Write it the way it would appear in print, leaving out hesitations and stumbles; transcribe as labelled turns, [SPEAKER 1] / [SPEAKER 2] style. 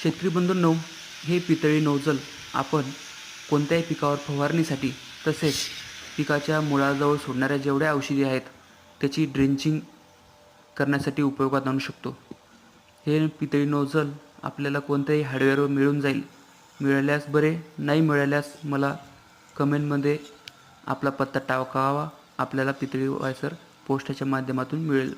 [SPEAKER 1] शेतकरी बंधूंनो, हे पितळी नोझल आपण कोणत्याही पिकावर फवारणीसाठी तसेच पिकाच्या मुळाजवळ सोडणाऱ्या जेवढ्या औषधी आहेत त्याची ड्रेंचिंग करण्यासाठी उपयोगात आणू शकतो। हे पितळी नोझल आपल्याला कोणत्याही हार्डवेअरवर मिळून जाईल। मिळाल्यास बरे, नाही मिळाल्यास मला कमेंटमध्ये आपला पत्ता टाकावा। आपल्याला पितळी वायसर पोस्टाच्या माध्यमातून मिळेल।